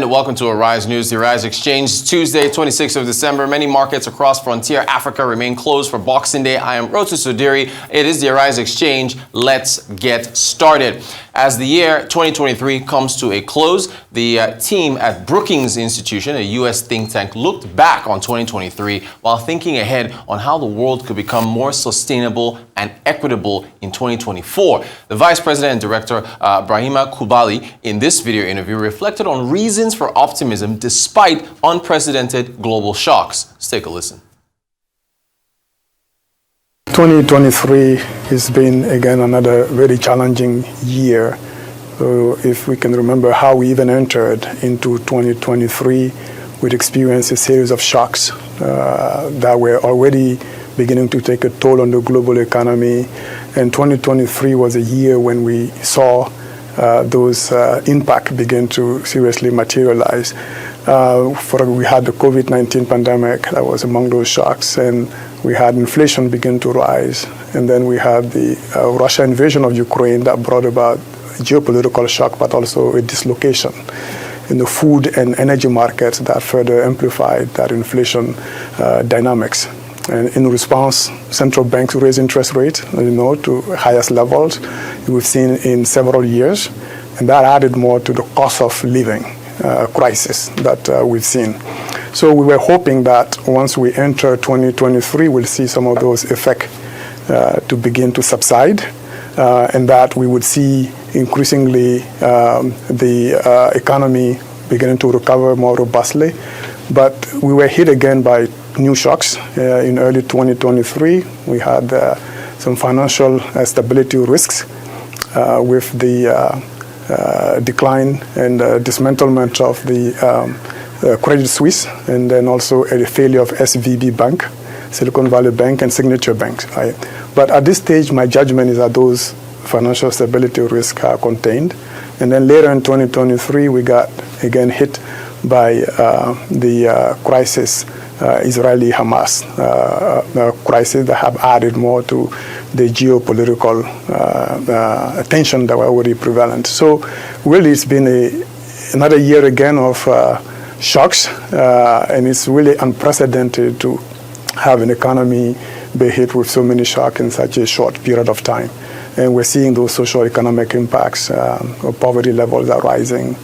And welcome to Arise News, the Arise Exchange. Tuesday, 26th of December. Many markets across frontier Africa remain closed for Boxing Day. I am Rotu Sudiri. It is the Arise Exchange. Let's get started. As the year 2023 comes to a close, the team at Brookings Institution, a U.S. think tank, looked back on 2023 while thinking ahead on how the world could become more sustainable and equitable in 2024. The Vice President and Director, Brahima Coulibaly, in this video interview reflected on reasons for optimism despite unprecedented global shocks. Let's take a listen. 2023 has been, again, another very challenging year. So if we can remember how we even entered into 2023, we'd experienced a series of shocks that were already beginning to take a toll on the global economy. And 2023 was a year when we saw those impacts begin to seriously materialize. We had the COVID-19 pandemic that was among those shocks, and we had inflation begin to rise, and then we had the Russia invasion of Ukraine that brought about geopolitical shock, but also a dislocation in the food and energy markets that further amplified that inflation dynamics. And in response, central banks raised interest rates, to highest levels we've seen in several years, and that added more to the cost of living crisis that we've seen. So we were hoping that once we enter 2023, we'll see some of those effects to begin to subside, and that we would see increasingly the economy beginning to recover more robustly. But we were hit again by new shocks. In early 2023, we had some financial stability risks with the decline and dismantlement of the Credit Suisse, and then also a failure of SVB Bank, Silicon Valley Bank, and Signature Bank. Right? But at this stage, my judgment is that those financial stability risks are contained. And then later in 2023, we got again hit by the crisis, Israeli-Hamas crisis, that have added more to the geopolitical tension that were already prevalent. So really it's been another year again of shocks, and it's really unprecedented to have an economy be hit with so many shocks in such a short period of time. And we're seeing those social economic impacts. Poverty levels are rising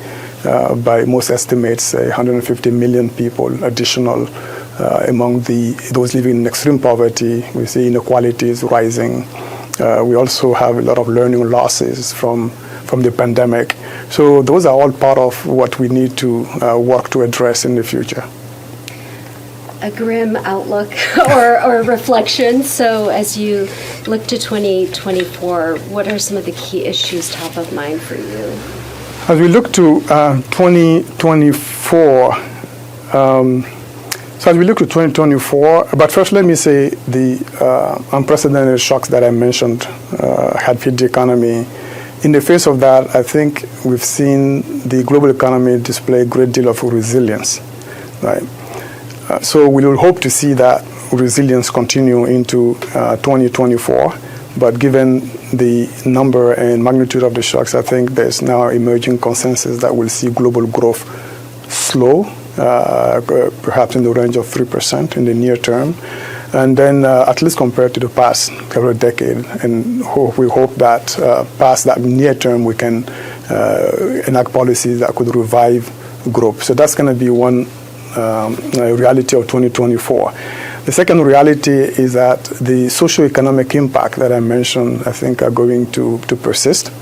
by most estimates, 150 million people additional among those living in extreme poverty. We see inequalities rising. We also have a lot of learning losses from the pandemic. So those are all part of what we need to work to address in the future. A grim outlook or reflection. So as you look to 2024, what are some of the key issues top of mind for you? As we look to 2024, but first let me say the unprecedented shocks that I mentioned had hit the economy. In the face of that, I think we've seen the global economy display a great deal of resilience, right? So we will hope to see that resilience continue into 2024. But given the number and magnitude of the shocks, I think there's now emerging consensus that we'll see global growth slow, perhaps in the range of 3% in the near term. And then at least compared to the past several decades, and we hope that past that near term we can enact policies that could revive growth. So that's going to be one reality of 2024. The second reality is that the socio-economic impact that I mentioned, I think, are going to persist.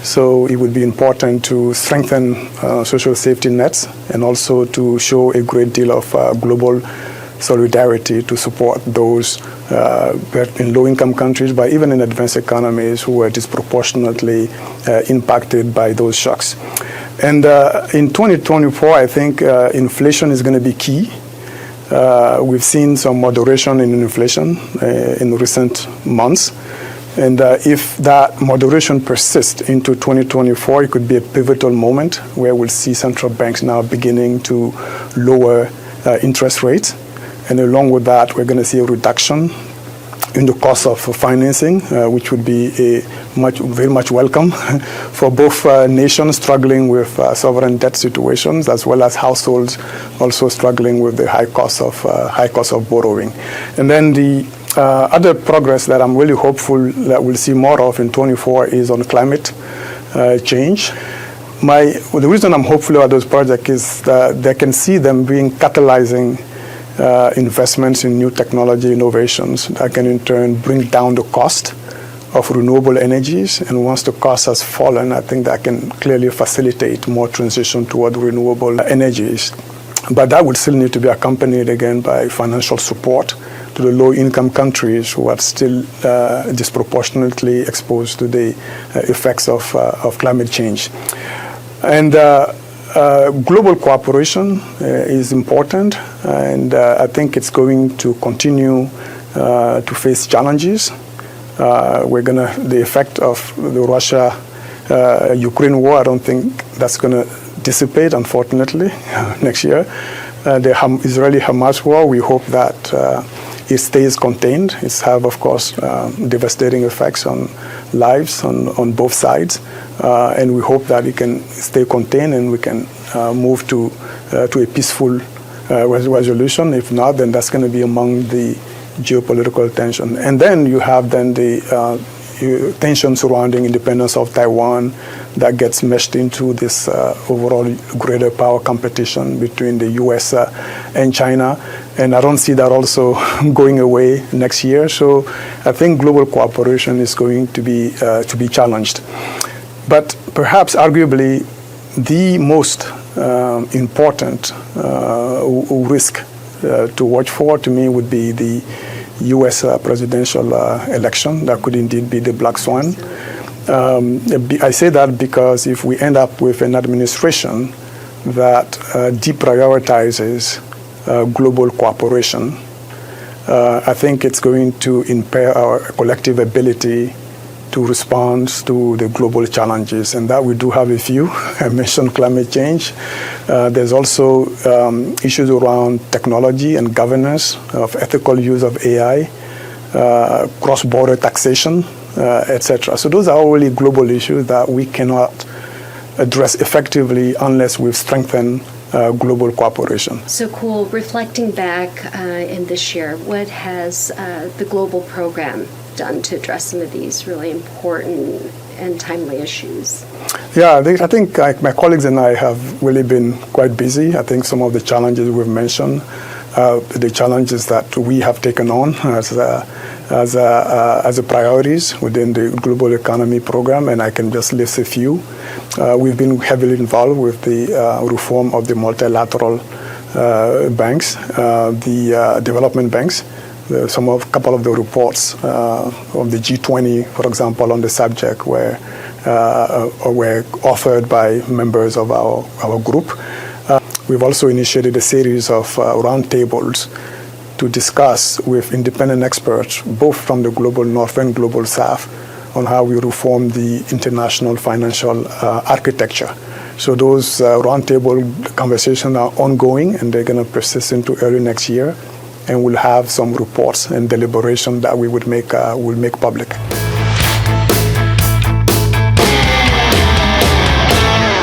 So it would be important to strengthen social safety nets and also to show a great deal of global solidarity to support those in low-income countries, but even in advanced economies who are disproportionately impacted by those shocks. And in 2024, I think inflation is going to be key. We've seen some moderation in inflation in recent months. And if that moderation persists into 2024, it could be a pivotal moment where we'll see central banks now beginning to lower interest rates. And along with that, we're going to see a reduction in the cost of financing, which would be very much welcome for both nations struggling with sovereign debt situations, as well as households also struggling with the high cost of borrowing. And then the other progress that I'm really hopeful that we'll see more of in 24 is on climate change. The reason I'm hopeful about those projects is that they can see them being catalyzing investments in new technology innovations that can in turn bring down the cost of renewable energies. And once the cost has fallen, I think that can clearly facilitate more transition toward renewable energies. But that would still need to be accompanied again by financial support to the low-income countries who are still disproportionately exposed to the effects of climate change. And global cooperation is important, and I think it's going to continue to face challenges. The effect of the Russia-Ukraine war, I don't think that's going to dissipate, unfortunately, next year. The Israeli-Hamas war, we hope that it stays contained. It's have, of course, devastating effects on lives on both sides. And we hope that it can stay contained and we can move to a peaceful resolution. If not, then that's going to be among the geopolitical tension. And then you have the tension surrounding independence of Taiwan that gets meshed into this overall greater power competition between the U.S. And China. And I don't see that also going away next year. So I think global cooperation is going to be challenged. But perhaps arguably the most important risk to watch for to me would be the U.S. Presidential election. That could indeed be the black swan. I say that because if we end up with an administration that deprioritizes global cooperation, I think it's going to impair our collective ability to respond to the global challenges, and that we do have a few. I mentioned climate change. There's also issues around technology and governance of ethical use of AI, cross-border taxation, etc. So those are all really global issues that we cannot address effectively unless we strengthen global cooperation. So cool. Reflecting back in this year, what has the global program done to address some of these really important and timely issues? Yeah, I think my colleagues and I have really been quite busy. I think some of the challenges we've mentioned, the challenges that we have taken on as a priorities within the global economy program, and I can just list a few. We've been heavily involved with the reform of the multilateral banks, the development banks. A couple of the reports of the G20, for example, on the subject were authored by members of our group. We've also initiated a series of roundtables to discuss with independent experts, both from the global north and global south, on how we reform the international financial architecture. So those roundtable conversations are ongoing, and they're going to persist into early next year. And we'll have some reports and deliberation that we would make public.